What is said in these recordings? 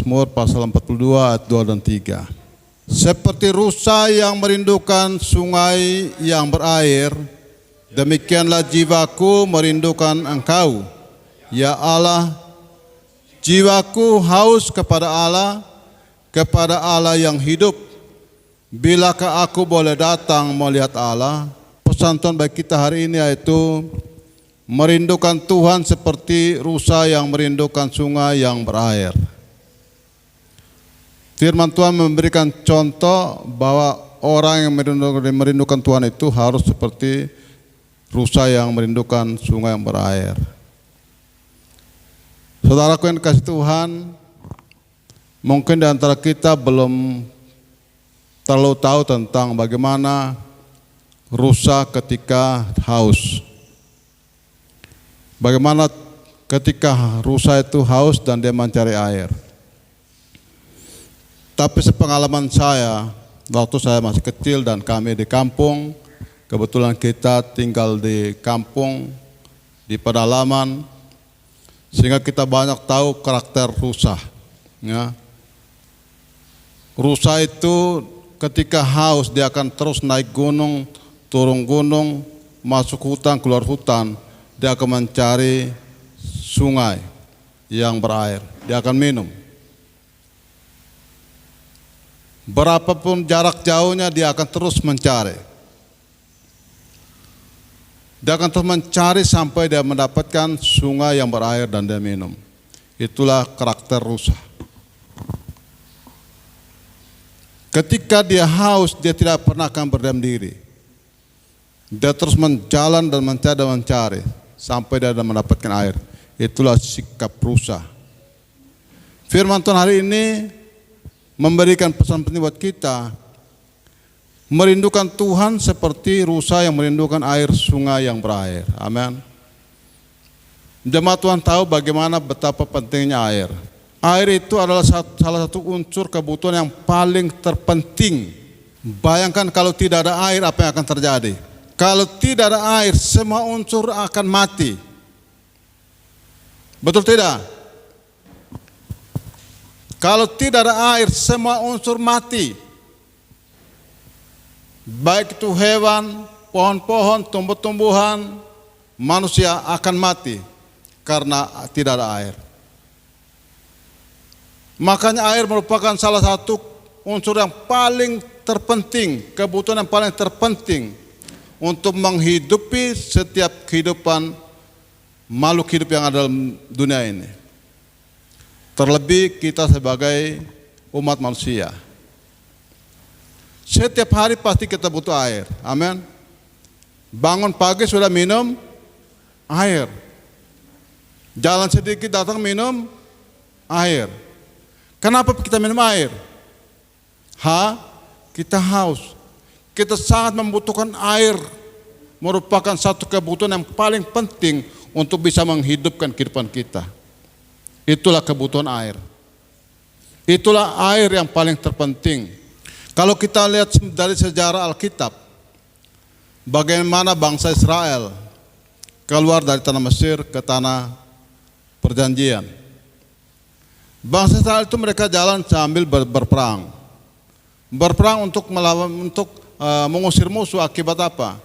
Mazmur pasal 42 ayat 2 dan 3. Seperti rusa yang merindukan sungai yang berair, demikianlah jiwaku merindukan Engkau, ya Allah. Jiwaku haus kepada Allah yang hidup. Bilakah aku boleh datang melihat Allah? Pesan Tuhan bagi kita hari ini yaitu merindukan Tuhan seperti rusa yang merindukan sungai yang berair. Firman Tuhan memberikan contoh bahwa orang yang merindukan Tuhan itu harus seperti rusa yang merindukan sungai yang berair. Saudaraku yang dikasihi Tuhan, mungkin di antara kita belum terlalu tahu tentang bagaimana rusa ketika haus. Bagaimana ketika rusa itu haus dan dia mencari air. Tapi sepengalaman saya, waktu saya masih kecil dan kami di kampung, kebetulan kita tinggal di kampung, di pedalaman, sehingga kita banyak tahu karakter rusa. Ya. Rusa itu ketika haus dia akan terus naik gunung, turun gunung, masuk hutan, keluar hutan. Dia akan mencari sungai yang berair. Dia akan minum. Berapapun jarak jauhnya dia akan terus mencari. Dia akan terus mencari sampai dia mendapatkan sungai yang berair dan dia minum. Itulah karakter rusa. Ketika dia haus, dia tidak pernah akan berdiam diri. Dia terus menjalan dan mencari sampai dia mendapatkan air. Itulah sikap rusa. Firman Tuhan hari ini memberikan pesan penting buat kita, merindukan Tuhan seperti rusa yang merindukan air sungai yang berair. Amin. Jemaat Tuhan tahu bagaimana betapa pentingnya air. Air itu adalah salah satu unsur kebutuhan yang paling terpenting. Bayangkan kalau tidak ada air, apa yang akan terjadi? Kalau tidak ada air, semua unsur akan mati. Betul tidak? Kalau tidak ada air, semua unsur mati. Baik itu hewan, pohon-pohon, tumbuh-tumbuhan, manusia akan mati karena tidak ada air. Makanya air merupakan salah satu unsur yang paling terpenting, kebutuhan yang paling terpenting untuk menghidupi setiap kehidupan makhluk hidup yang ada dalam dunia ini. Terlebih kita sebagai umat manusia. Setiap hari pasti kita butuh air. Amin. Bangun pagi sudah minum air. Jalan sedikit datang minum air. Kenapa kita minum air? Kita haus. Kita sangat membutuhkan air. Merupakan satu kebutuhan yang paling penting untuk bisa menghidupkan kehidupan kita. Itulah kebutuhan air. Itulah air yang paling terpenting. Kalau kita lihat dari sejarah Alkitab, bagaimana bangsa Israel keluar dari tanah Mesir ke tanah perjanjian. Bangsa Israel itu mereka jalan sambil berperang. Berperang untuk mengusir musuh. Akibat apa?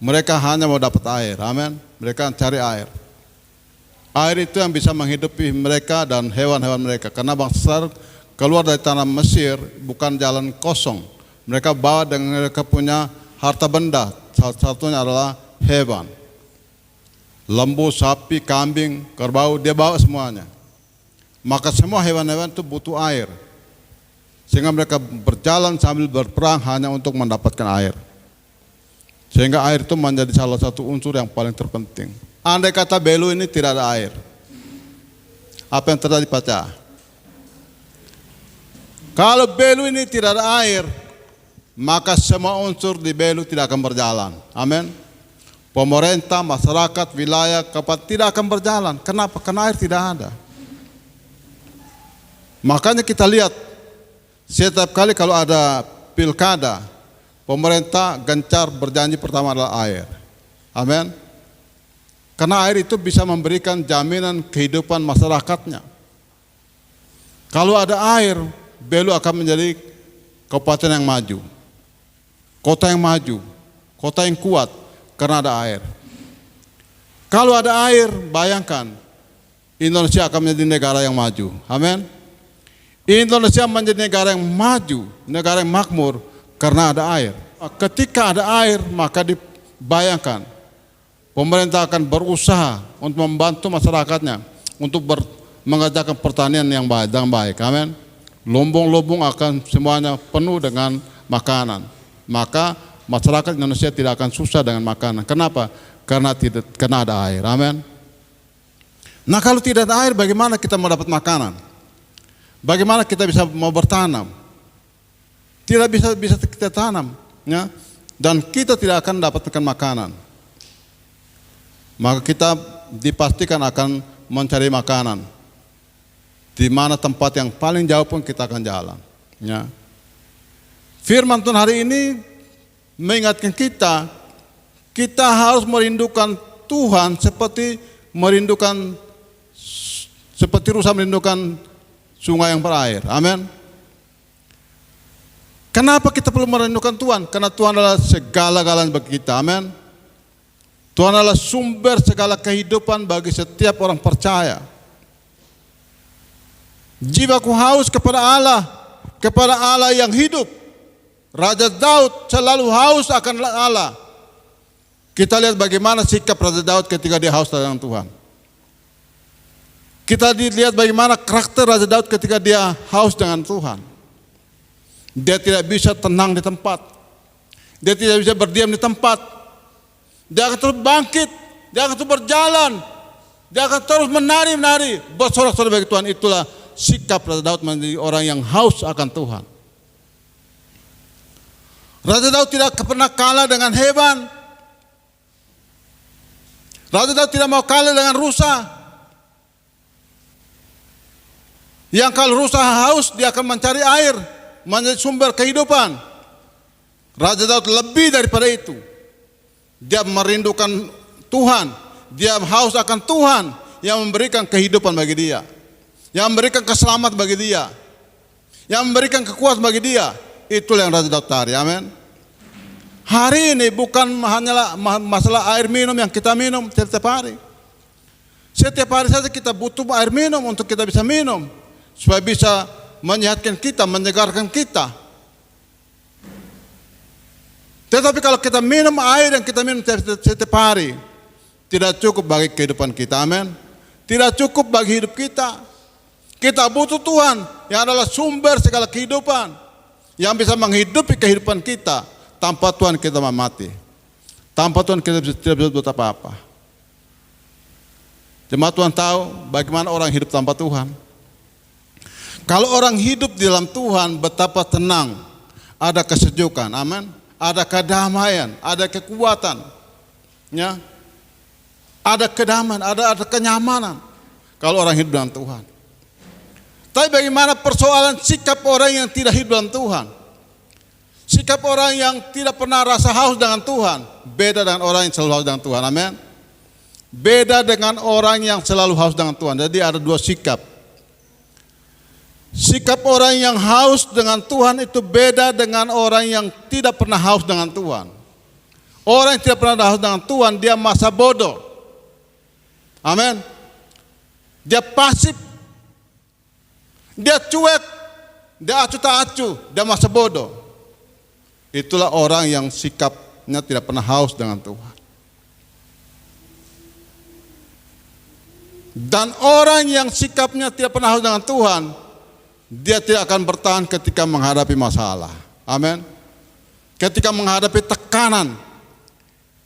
Mereka hanya mau dapat air. Amin. Mereka cari air. Air itu yang bisa menghidupi mereka dan hewan-hewan mereka. Karena bangsa Israel keluar dari tanah Mesir bukan jalan kosong. Mereka bawa dengan mereka punya harta benda. Salah satunya adalah hewan. Lembu, sapi, kambing, kerbau, dia bawa semuanya. Maka semua hewan-hewan itu butuh air. Sehingga mereka berjalan sambil berperang hanya untuk mendapatkan air. Sehingga air itu menjadi salah satu unsur yang paling terpenting. Andai kata Belu ini tidak ada air, apa yang terjadi Paca? Kalau Belu ini tidak ada air, maka semua unsur di Belu tidak akan berjalan. Amin. Pemerintah, masyarakat, wilayah, kabupaten tidak akan berjalan. Kenapa? Karena air tidak ada. Makanya kita lihat setiap kali kalau ada pilkada, pemerintah gencar berjanji pertama adalah air. Amin. Karena air itu bisa memberikan jaminan kehidupan masyarakatnya. Kalau ada air, Belu akan menjadi kabupaten yang maju, kota yang maju, kota yang kuat karena ada air. Kalau ada air, bayangkan Indonesia akan menjadi negara yang maju. Amin. Indonesia menjadi negara yang maju, negara yang makmur karena ada air. Ketika ada air, maka dibayangkan pemerintah akan berusaha untuk membantu masyarakatnya untuk mengerjakan pertanian yang baik, dengan baik. Amin. Lumbung-lumbung akan semuanya penuh dengan makanan. Maka masyarakat Indonesia tidak akan susah dengan makanan. Kenapa? Karena ada air. Amin. Nah, kalau tidak ada air, bagaimana kita mau dapat makanan? Bagaimana kita bisa mau bertanam? Tidak bisa kita tanam, ya. Dan kita tidak akan dapatkan makanan. Maka kita dipastikan akan mencari makanan. Di mana tempat yang paling jauh pun kita akan jalan. Ya. Firman Tuhan hari ini mengingatkan kita harus merindukan Tuhan seperti rusa merindukan sungai yang berair. Amin. Kenapa kita perlu merindukan Tuhan? Karena Tuhan adalah segala-galanya bagi kita. Amin. Tuhan adalah sumber segala kehidupan bagi setiap orang percaya. Jiwaku haus kepada Allah yang hidup. Raja Daud selalu haus akan Allah. Kita lihat bagaimana sikap Raja Daud ketika dia haus dengan Tuhan. Kita lihat bagaimana karakter Raja Daud ketika dia haus dengan Tuhan. Dia tidak bisa tenang di tempat. Dia tidak bisa berdiam di tempat. Dia akan terus bangkit. Dia akan terus berjalan. Dia akan terus menari-nari. Bersorak-sorak bagi Tuhan. Itulah sikap Raja Daud menjadi orang yang haus akan Tuhan. Raja Daud tidak pernah kalah dengan hewan. Raja Daud tidak mau kalah dengan rusa. Yang kalau rusa haus, dia akan mencari air, menjadi sumber kehidupan. Raja Daud lebih daripada itu. Dia merindukan Tuhan. Dia haus akan Tuhan yang memberikan kehidupan bagi dia, yang memberikan keselamatan bagi dia, yang memberikan kekuatan bagi dia. Itulah yang Raja Daud cari. Amin. Hari ini bukan hanyalah masalah air minum yang kita minum setiap hari. Setiap hari saja kita butuh air minum untuk kita bisa minum, supaya bisa menyehatkan kita, menyegarkan kita. Tetapi kalau kita minum air yang kita minum setiap hari, tidak cukup bagi kehidupan kita. Amin. Tidak cukup bagi hidup kita. Kita butuh Tuhan yang adalah sumber segala kehidupan, yang bisa menghidupi kehidupan kita. Tanpa Tuhan kita mati. Tanpa Tuhan kita tidak bisa buat apa-apa. Jemaat Tuhan tahu bagaimana orang hidup tanpa Tuhan. Kalau orang hidup di dalam Tuhan, betapa tenang, ada kesejukan, amin, ada kedamaian, ada kekuatan, ya, ada kedamaian, ada kenyamanan. Kalau orang hidup dalam Tuhan. Tapi bagaimana persoalan sikap orang yang tidak hidup dalam Tuhan? Sikap orang yang tidak pernah rasa haus dengan Tuhan beda dengan orang yang selalu haus dengan Tuhan. Amin. Beda dengan orang yang selalu haus dengan Tuhan. Jadi ada dua sikap. Sikap orang yang haus dengan Tuhan itu beda dengan orang yang tidak pernah haus dengan Tuhan. Orang yang tidak pernah haus dengan Tuhan, dia masa bodoh. Amin. Dia pasif. Dia cuek. Dia acuh tak acuh. Dia masa bodoh. Itulah orang yang sikapnya tidak pernah haus dengan Tuhan. Dan orang yang sikapnya tidak pernah haus dengan Tuhan, dia tidak akan bertahan ketika menghadapi masalah. Amin. Ketika menghadapi tekanan,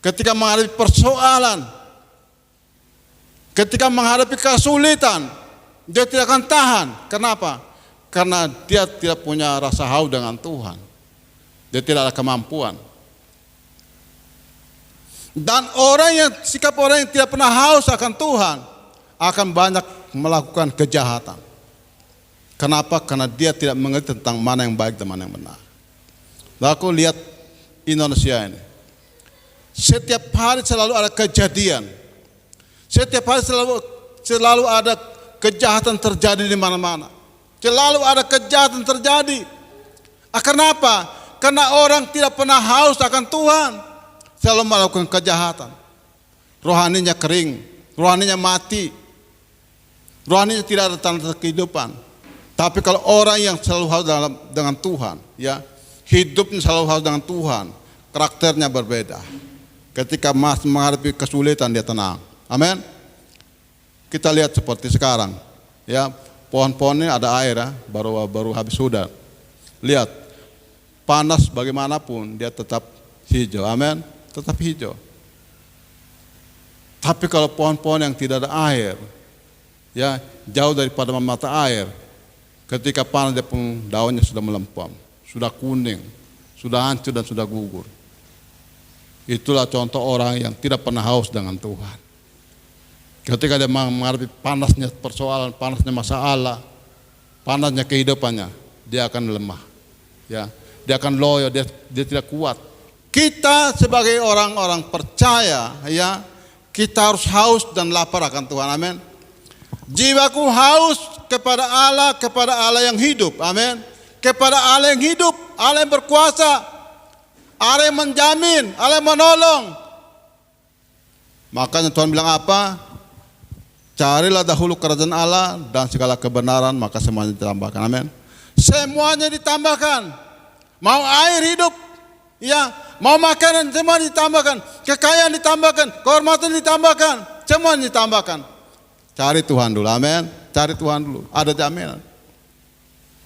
ketika menghadapi persoalan, ketika menghadapi kesulitan, dia tidak akan tahan. Kenapa? Karena dia tidak punya rasa haus dengan Tuhan. Dia tidak ada kemampuan. Dan sikap orang yang tidak pernah haus akan Tuhan akan banyak melakukan kejahatan. Kenapa? Karena dia tidak mengerti tentang mana yang baik dan mana yang benar. Lalu aku lihat Indonesia ini. Setiap hari selalu ada kejadian. Setiap hari selalu ada kejahatan terjadi di mana-mana. Selalu ada kejahatan terjadi. Karena apa? Karena orang tidak pernah haus akan Tuhan. Selalu melakukan kejahatan. Rohaninya kering, rohaninya mati. Rohaninya tidak ada tanda kehidupan. Tapi kalau orang yang selalu haus dengan Tuhan, ya, hidupnya selalu haus dengan Tuhan, karakternya berbeda. Ketika menghadapi kesulitan dia tenang. Amin. Kita lihat seperti sekarang, ya, pohon-pohon ini ada air, ya, baru habis hujan. Lihat, panas bagaimanapun dia tetap hijau. Amin. Tetap hijau. Tapi kalau pohon-pohon yang tidak ada air, ya, jauh daripada mata air, ketika panas dia pun daunnya sudah melempam, sudah kuning, sudah hancur dan sudah gugur. Itulah contoh orang yang tidak pernah haus dengan Tuhan. Ketika dia menghadapi panasnya persoalan, panasnya masalah, panasnya kehidupannya, dia akan lemah. Ya, dia akan loyo, dia tidak kuat. Kita sebagai orang-orang percaya, ya, kita harus haus dan lapar akan Tuhan. Amin. Jiwaku haus kepada Allah yang hidup. Amin. Kepada Allah yang hidup, Allah yang berkuasa, Allah yang menjamin, Allah yang menolong. Makanya Tuhan bilang apa? Carilah dahulu kerajaan Allah dan segala kebenaran, maka semuanya ditambahkan. Amin. Semuanya ditambahkan. Mau air hidup, ya, mau makanan, semua ditambahkan. Kekayaan ditambahkan, kehormatan ditambahkan, semua ditambahkan. Cari Tuhan dulu. Amin. Cari Tuhan dulu. Ada jaminan.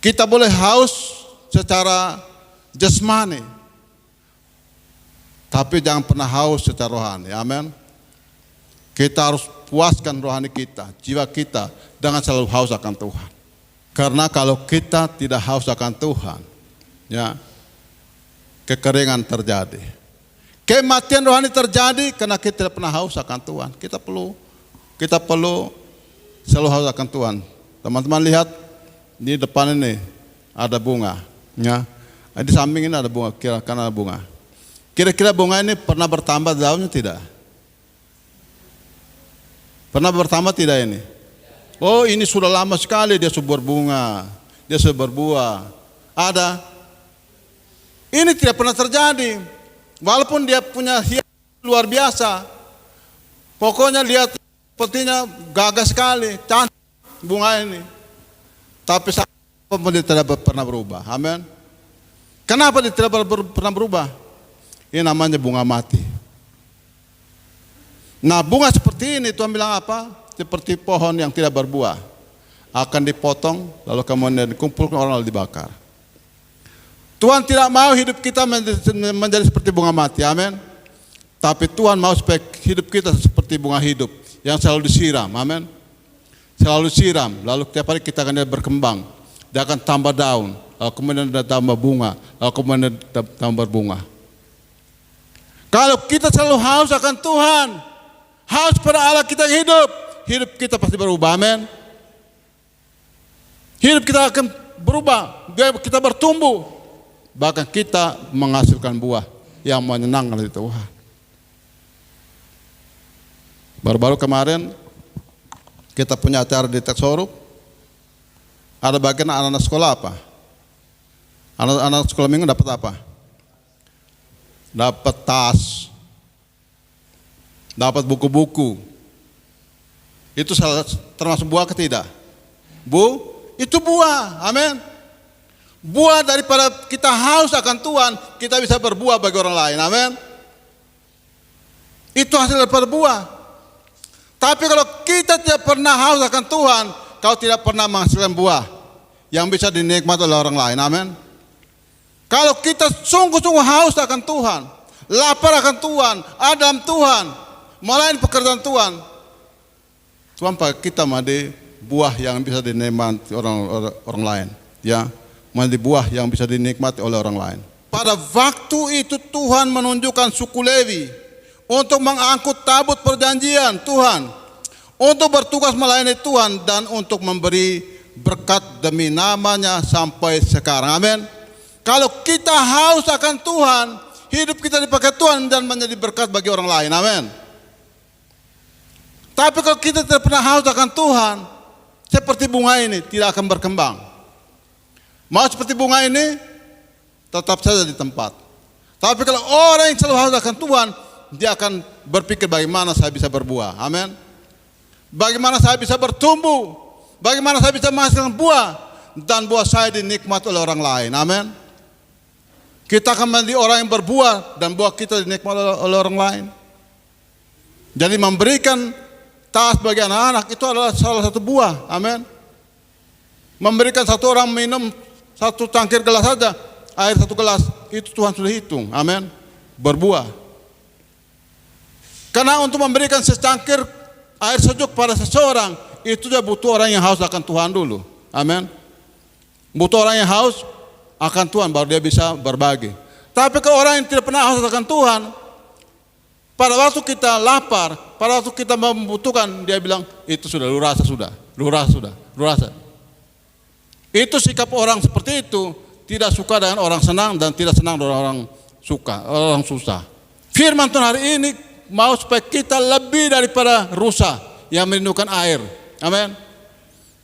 Kita boleh haus secara jasmani, tapi jangan pernah haus secara rohani. Amin. Kita harus puaskan rohani kita, jiwa kita, dengan selalu haus akan Tuhan. Karena kalau kita tidak haus akan Tuhan, ya, kekeringan terjadi. Kematian rohani terjadi karena kita tidak pernah haus akan Tuhan. Kita perlu selalu haus akan Tuhan. Teman-teman lihat di depan ini ada bunga, ya. Di samping ini ada bunga, kira-kira ada bunga. Kira-kira bunga ini pernah bertambah daunnya tidak? Pernah bertambah tidak ini? Oh, ini sudah lama sekali dia sudah berbunga, dia sudah berbuah. Ada. Ini tidak pernah terjadi. Walaupun dia punya hias luar biasa. Pokoknya lihat sepertinya gagah sekali, cantik bunga ini. Tapi dia tidak pernah berubah. Amin. Kenapa dia tidak pernah berubah? Ini namanya bunga mati. Nah, bunga seperti ini Tuhan bilang apa? Seperti pohon yang tidak berbuah, akan dipotong lalu kemudian dikumpulkan orang lalu dibakar. Tuhan tidak mau hidup kita menjadi seperti bunga mati. Amin. Tapi Tuhan mau supaya hidup kita seperti bunga hidup yang selalu disiram. Amin. Selalu siram, lalu tiap hari kita akan berkembang. Dia akan tambah daun, lalu kemudian dia tambah bunga, lalu kemudian dia tambah bunga. Kalau kita selalu haus akan Tuhan, haus pada Allah kita hidup, hidup kita pasti berubah. Amin. Hidup kita akan berubah, kita bertumbuh, bahkan kita menghasilkan buah yang menyenangkan hati Tuhan. Baru-baru kemarin kita punya acara di Teksorup, ada bagian anak-anak sekolah apa? Anak-anak sekolah minggu dapat apa? Dapat tas, dapat buku-buku. Itu termasuk buah atau tidak? Itu buah. Amin. Buah daripada kita haus akan Tuhan, kita bisa berbuah bagi orang lain. Amin. Itu hasil daripada buah. Tapi kalau kita tidak pernah haus akan Tuhan, kau tidak pernah menghasilkan buah yang bisa dinikmati oleh orang lain. Amin. Kalau kita sungguh-sungguh haus akan Tuhan, lapar akan Tuhan, ada dalam Tuhan, melayani pekerjaan Tuhan, Tuhan pakai kita menjadi buah yang bisa dinikmati orang lain, ya, menjadi buah yang bisa dinikmati oleh orang lain. Pada waktu itu Tuhan menunjukkan suku Lewi untuk mengangkut tabut perjanjian Tuhan, untuk bertugas melayani Tuhan dan untuk memberi berkat demi namanya sampai sekarang. Amin. Kalau kita haus akan Tuhan, hidup kita dipakai Tuhan dan menjadi berkat bagi orang lain. Amin. Tapi kalau kita tidak pernah haus akan Tuhan, seperti bunga ini tidak akan berkembang. Mau seperti bunga ini, tetap saja di tempat. Tapi kalau orang yang selalu haus akan Tuhan, dia akan berpikir bagaimana saya bisa berbuah. Amin. Bagaimana saya bisa bertumbuh, bagaimana saya bisa menghasilkan buah, dan buah saya dinikmati oleh orang lain. Amin. Kita akan menjadi orang yang berbuah dan buah kita dinikmati oleh orang lain. Jadi memberikan tas bagi anak-anak itu adalah salah satu buah. Amin. Memberikan satu orang minum satu cangkir gelas saja, air satu gelas, itu Tuhan sudah hitung. Amin. Berbuah. Karena untuk memberikan secangkir air sejuk pada seseorang, itu dia butuh orang yang haus akan Tuhan dulu. Amin. Butuh orang yang haus akan Tuhan, baru dia bisa berbagi. Tapi kalau orang yang tidak pernah haus akan Tuhan, pada waktu kita lapar, pada waktu kita membutuhkan, dia bilang, itu sudah, lu rasa sudah, lu rasa. Itu sikap orang seperti itu, tidak suka dengan orang senang dan tidak senang dengan orang suka, orang susah. Firman Tuhan hari ini mau supaya kita lebih daripada rusa yang merindukan air. Amin.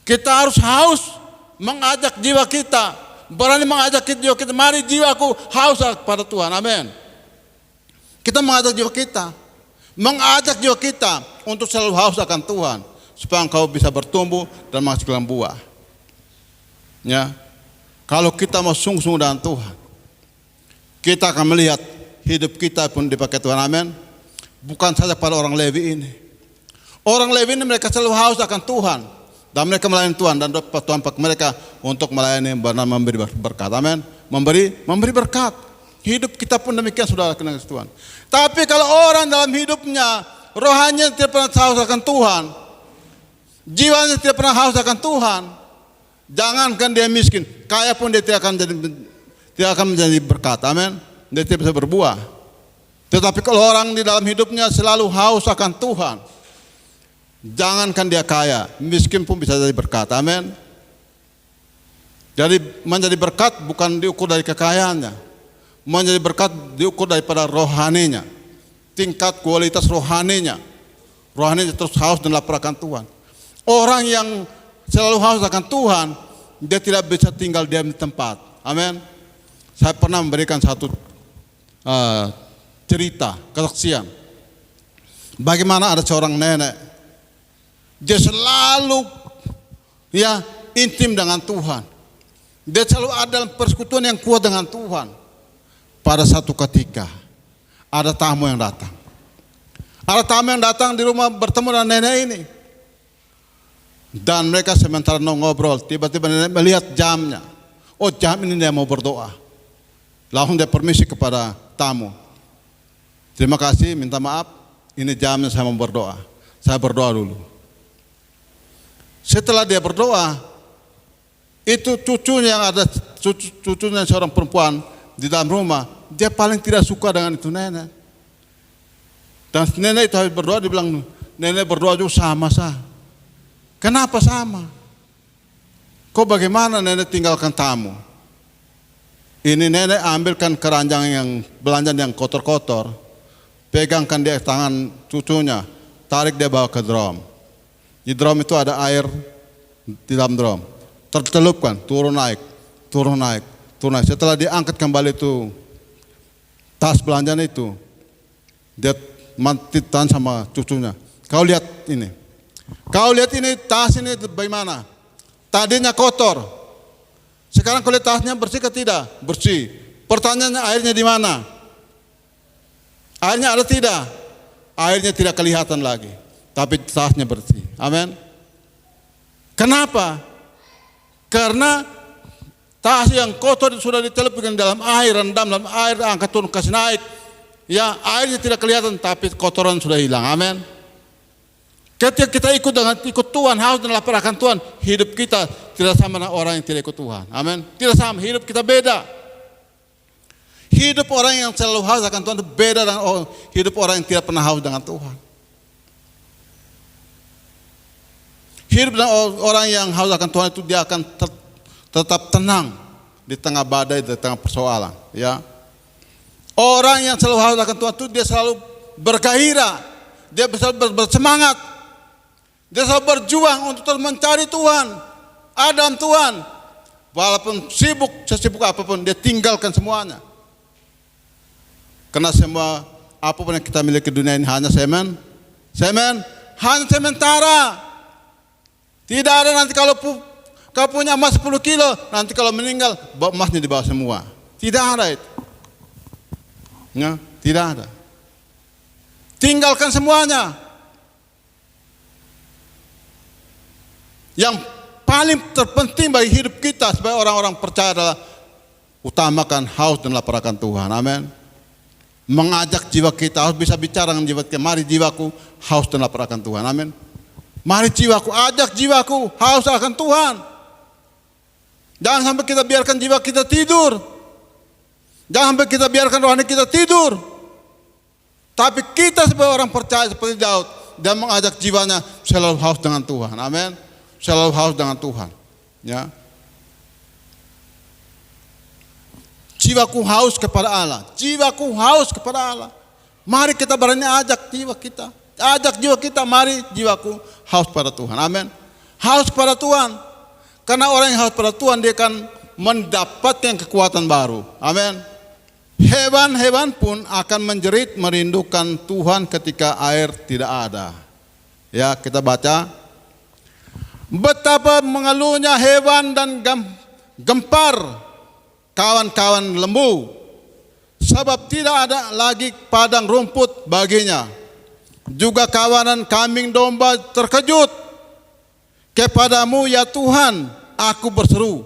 Kita harus haus mengajak jiwa kita, berani mengajak jiwa kita, mari jiwaku haus pada Tuhan. Amin. Kita mengajak jiwa kita untuk selalu haus akan Tuhan, supaya engkau bisa bertumbuh dan menghasilkan buah. Ya, kalau kita mau sungguh-sungguh dengan Tuhan, kita akan melihat hidup kita pun dipakai Tuhan. Amin. Bukan saja pada orang Lewi ini. Orang Lewi ini mereka selalu haus akan Tuhan, dan mereka melayani Tuhan, dan Tuhan pakai mereka untuk melayani dan memberi berkat. Amin. Memberi berkat. Hidup kita pun demikian, saudara, kenal Tuhan. Tapi kalau orang dalam hidupnya rohaninya tidak pernah haus akan Tuhan, jiwanya tidak pernah haus akan Tuhan, jangankan dia miskin, kaya pun dia tidak akan menjadi berkat. Amin. Dia tidak bisa berbuah. Tetapi kalau orang di dalam hidupnya selalu haus akan Tuhan, jangankan dia kaya, miskin pun bisa jadi berkat. Amin. Jadi menjadi berkat bukan diukur dari kekayaannya, menjadi berkat diukur daripada rohaninya, tingkat kualitas rohaninya. Rohaninya terus haus dan lapar akan Tuhan. Orang yang selalu haus akan Tuhan, dia tidak bisa tinggal diam di tempat. Amin. Saya pernah memberikan satu cerita, kesaksian. Bagaimana ada seorang nenek, dia selalu intim dengan Tuhan. Dia selalu ada dalam persekutuan yang kuat dengan Tuhan. Pada satu ketika ada tamu yang datang. Ada tamu yang datang di rumah bertemu dengan nenek ini. Dan mereka sementara ngobrol, tiba-tiba nenek melihat jamnya. Oh, jam ini dia mau berdoa. Langsung dia permisi kepada tamu. Terima kasih, minta maaf, ini jamnya saya mau berdoa. Saya berdoa dulu. Setelah dia berdoa, itu cucunya yang ada, cucunya seorang perempuan di dalam rumah, dia paling tidak suka dengan itu nenek. Dan nenek itu habis berdoa, dia bilang, nenek berdoa juga sama sah. Kenapa sama? Kok bagaimana nenek tinggalkan tamu? Ini nenek ambilkan keranjang yang belanjaan yang kotor-kotor, pegangkan dia tangan cucunya, tarik dia bawa ke drum. Di drum itu ada air di dalam drum. Tercelupkan, turun naik. Setelah dia angkat kembali itu tas belanjaan itu, dia mantitan sama cucunya. Kau lihat ini. Tas ini bagaimana? Tadinya kotor. Sekarang kau lihat tasnya bersih ke tidak? Bersih. Pertanyaannya, airnya di mana? Airnya ada tidak? Airnya tidak kelihatan lagi. Tapi tasnya bersih. Amin. Kenapa? Karena tas yang kotor sudah ditelupkan dalam air, rendam dalam air, angkat turun kasih naik. Ya, airnya tidak kelihatan tapi kotoran sudah hilang. Amin. Ketika kita ikut Tuhan, haus dan lapar akan Tuhan, hidup kita tidak sama dengan orang yang tidak ikut Tuhan. Amin. Tidak sama, hidup kita beda. Hidup orang yang selalu haus akan Tuhan itu beda dengan hidup orang yang tidak pernah haus dengan Tuhan. Hidup dengan orang yang haus akan Tuhan itu dia akan tetap tenang di tengah badai, di tengah persoalan. Ya, orang yang selalu haus akan Tuhan itu dia selalu bergairah, dia selalu bersemangat, dia selalu berjuang untuk terus mencari Tuhan, ada dalam Tuhan. walaupun sibuk, sesibuk apapun, dia tinggalkan semuanya. Karena semua apapun yang kita miliki di dunia ini hanya semen, hanya sementara. Tidak ada nanti kalau kau punya emas 10 kilo, nanti kalau meninggal emasnya dibawa semua. Tidak ada itu. Ya, tidak ada. Tinggalkan semuanya. Yang paling terpenting bagi hidup kita sebagai orang-orang percaya adalah utamakan haus dan lapar akan Tuhan. Amin. Mengajak jiwa kita, harus bisa bicara dengan jiwa kita. Mari jiwaku haus dan lapar akan Tuhan. Amin. Mari jiwaku, ajak jiwaku haus akan Tuhan. Jangan sampai kita biarkan jiwa kita tidur. Jangan sampai kita biarkan rohani kita tidur. Tapi kita sebagai orang percaya seperti Daud, dia mengajak jiwanya selalu haus dengan Tuhan. Amin. Selalu haus dengan Tuhan. Ya. Jiwaku haus kepada Allah. Jiwaku haus kepada Allah. Mari kita berani ajak jiwa kita. Ajak jiwa kita, mari jiwaku haus pada Tuhan. Amin. Haus pada Tuhan. Karena orang yang haus pada Tuhan, dia akan mendapatkan kekuatan baru. Amin. Hewan-hewan pun akan menjerit merindukan Tuhan ketika air tidak ada. Ya, kita baca. Betapa mengeluhnya hewan dan gempar kawan-kawan lembu, sebab tidak ada lagi padang rumput baginya. Juga kawanan kambing domba terkejut. Kepadamu ya Tuhan aku berseru,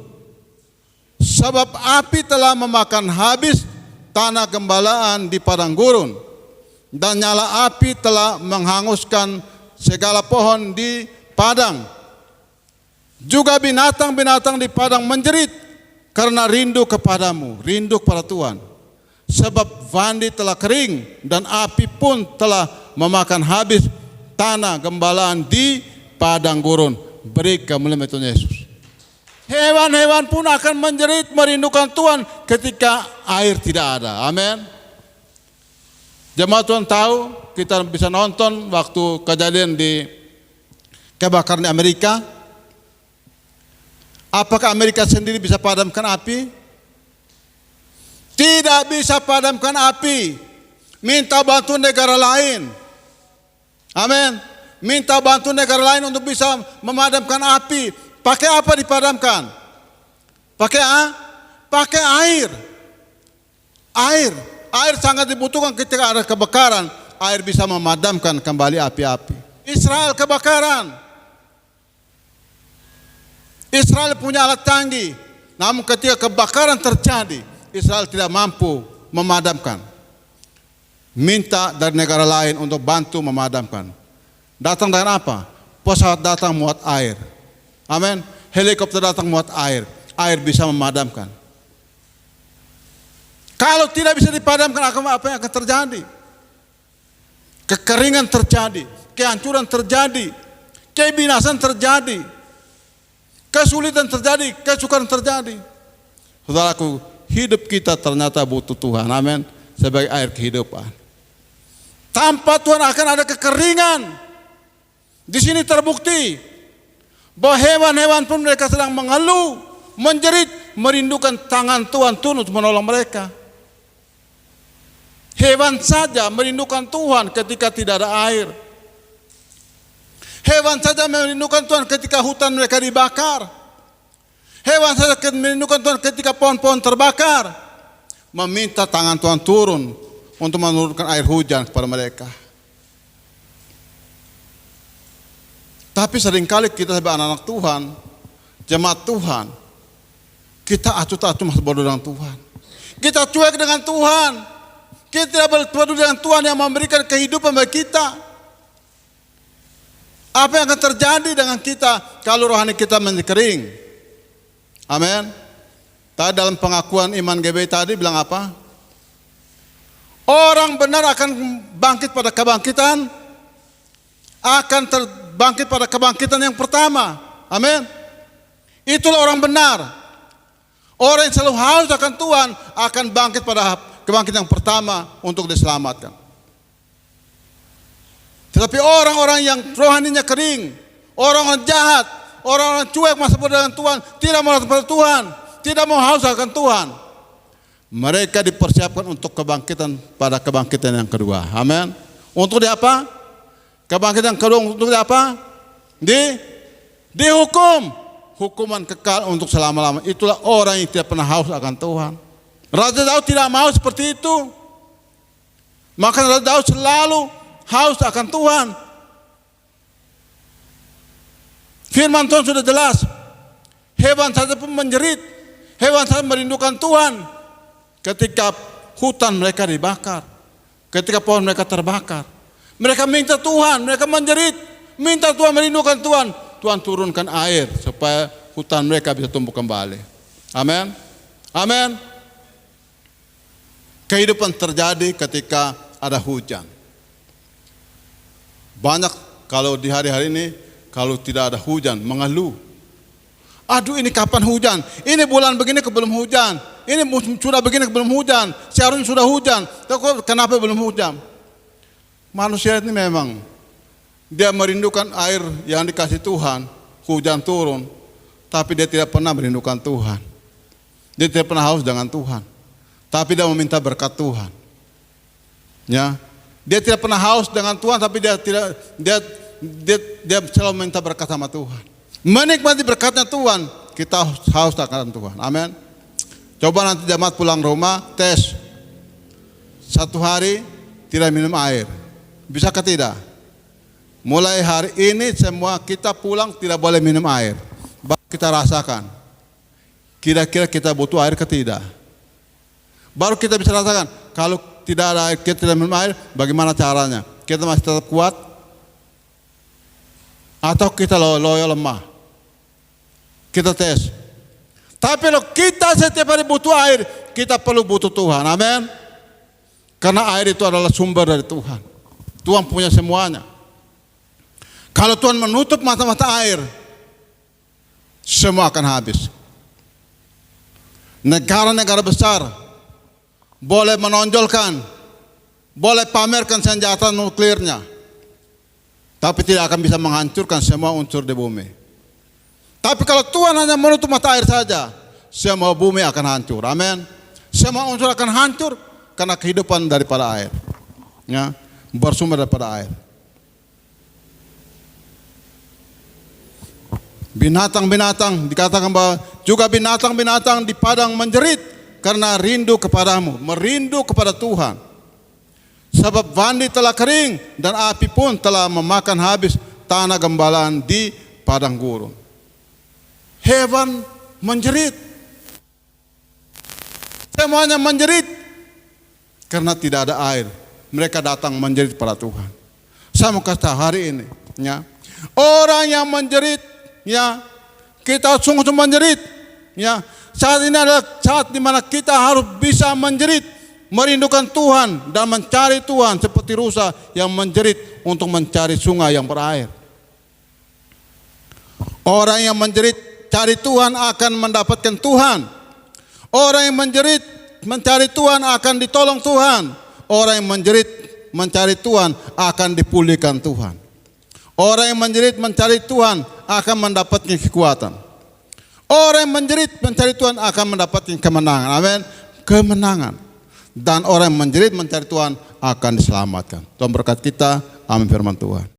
sebab api telah memakan habis tanah gembalaan di padang gurun, dan nyala api telah menghanguskan segala pohon di padang. Juga binatang-binatang di padang menjerit karena rindu kepadamu, rindu kepada Tuhan. Sebab vandi telah kering dan api pun telah memakan habis tanah gembalaan di padang gurun. Beri kemuliaan Tuhan Yesus. Hewan-hewan pun akan menjerit merindukan Tuhan ketika air tidak ada. Amin. Jemaat Tuhan tahu, kita bisa nonton waktu kejadian di kebakaran di Amerika. Apakah Amerika sendiri bisa padamkan api? Tidak bisa padamkan api. Minta bantuan negara lain. Amin. Minta bantuan negara lain untuk bisa memadamkan api. Pakai apa dipadamkan? Pakai pakai air. Air sangat dibutuhkan ketika ada kebakaran. Air bisa memadamkan kembali api-api. Israel kebakaran. Israel punya alat canggih, namun ketika kebakaran terjadi, Israel tidak mampu memadamkan. Minta dari negara lain untuk bantu memadamkan. Datang dengan apa? Pesawat datang muat air. Amin. Helikopter datang muat air. Air bisa memadamkan. Kalau tidak bisa dipadamkan, apa yang akan terjadi? Kekeringan terjadi, kehancuran terjadi, kebinasan terjadi. Kesulitan terjadi, kesukaran terjadi. Saudaraku, hidup kita ternyata butuh Tuhan. Amin. Sebagai air kehidupan. Tanpa Tuhan akan ada kekeringan. Di sini terbukti bahwa hewan-hewan pun mereka sedang mengeluh, menjerit, merindukan tangan Tuhan turun untuk menolong mereka. Hewan saja merindukan Tuhan ketika tidak ada air. Hewan saja merindukan Tuhan ketika hutan mereka dibakar. Hewan saja merindukan Tuhan ketika pohon-pohon terbakar. Meminta tangan Tuhan turun untuk menurunkan air hujan kepada mereka. Tapi seringkali kita sebagai anak-anak Tuhan, jemaat Tuhan, kita acuh-acuh masih bodoh dengan Tuhan. Kita cuek dengan Tuhan. Kita tidak peduli dengan Tuhan yang memberikan kehidupan bagi kita. Apa yang akan terjadi dengan kita kalau rohani kita menjadi kering? Amin. Tadi dalam pengakuan iman GBI tadi bilang apa? Orang benar akan bangkit pada kebangkitan, akan terbangkit pada kebangkitan yang pertama. Amin. Itulah orang benar. Orang yang selalu haus akan Tuhan akan bangkit pada kebangkitan yang pertama untuk diselamatkan. Tetapi orang-orang yang rohaninya kering, orang-orang jahat, Orang-orang cuek masa bodoh dengan Tuhan, tidak mau datang pada Tuhan, tidak mau haus akan Tuhan. Mereka dipersiapkan untuk kebangkitan pada kebangkitan yang kedua. Amin. Untuk di apa? Kebangkitan kedua untuk di apa? Dihukum. Hukuman kekal untuk selama-lamanya. Itulah orang yang tidak pernah haus akan Tuhan. Raja Daud tidak mau seperti itu. Maka Raja Daud selalu haus akan Tuhan. Firman Tuhan sudah jelas. Hewan saja pun menjerit. Hewan saja merindukan Tuhan. Ketika hutan mereka dibakar. Ketika pohon mereka terbakar. Mereka minta Tuhan. Mereka menjerit. Minta Tuhan, merindukan Tuhan. Tuhan turunkan air supaya hutan mereka bisa tumbuh kembali. Amin. Amin. Kehidupan terjadi ketika ada hujan. Banyak kalau di hari-hari ini, kalau tidak ada hujan, mengeluh. Aduh, ini kapan hujan? Ini bulan begini belum hujan. Ini sudah begini belum hujan. Seharusnya sudah hujan. Kenapa belum hujan? Manusia ini memang dia merindukan air yang dikasih Tuhan. Hujan turun. Tapi dia tidak pernah merindukan Tuhan. Dia tidak pernah haus dengan Tuhan. Tapi dia meminta berkat Tuhan. Ya, dia tidak pernah haus dengan Tuhan, tapi dia selalu minta berkat sama Tuhan. Menikmati berkatnya Tuhan, kita haus akan Tuhan. Amin. Coba nanti jemaat pulang rumah, tes. 1 hari tidak minum air. Bisakah tidak? Mulai hari ini semua kita pulang tidak boleh minum air. Baru kita rasakan. Kira-kira kita butuh air ke tidak? Baru kita bisa rasakan. Kalau tidak ada air, kita tidak minum air, bagaimana caranya? Kita masih tetap kuat? Atau kita loyo lemah? Kita tes. Tapi kalau kita setiap hari butuh air, kita perlu butuh Tuhan. Amin. Karena air itu adalah sumber dari Tuhan. Tuhan punya semuanya. Kalau Tuhan menutup mata-mata air, semua akan habis. Negara-negara besar boleh menonjolkan, boleh pamerkan senjata nuklirnya, tapi tidak akan bisa menghancurkan semua unsur di bumi. Tapi kalau Tuhan hanya menutup mata air saja, semua bumi akan hancur. Amin. Semua unsur akan hancur karena kehidupan daripada air. Ya, bersumber daripada air. Binatang-binatang dikatakan bahwa juga binatang-binatang di padang menjerit karena rindu kepadamu, merindu kepada Tuhan. Sebab Vandi telah kering dan api pun telah memakan habis tanah gembalaan di padang gurun. Hewan menjerit. Semuanya menjerit karena tidak ada air. Mereka datang menjerit pada Tuhan. Saya mau kata hari ini, ya, orang yang menjerit, ya, kita sungguh-sungguh menjerit, ya. Saat ini adalah saat di mana kita harus bisa menjerit, merindukan Tuhan dan mencari Tuhan seperti rusa yang menjerit untuk mencari sungai yang berair. Orang yang menjerit cari Tuhan akan mendapatkan Tuhan. Orang yang menjerit mencari Tuhan akan ditolong Tuhan. Orang yang menjerit mencari Tuhan akan dipulihkan Tuhan. Orang yang menjerit mencari Tuhan akan mendapatkan kekuatan. Orang yang menjerit mencari Tuhan akan mendapatkan kemenangan. Amin. Kemenangan. Dan orang yang menjerit mencari Tuhan akan diselamatkan. Tuhan berkat kita. Amin firman Tuhan.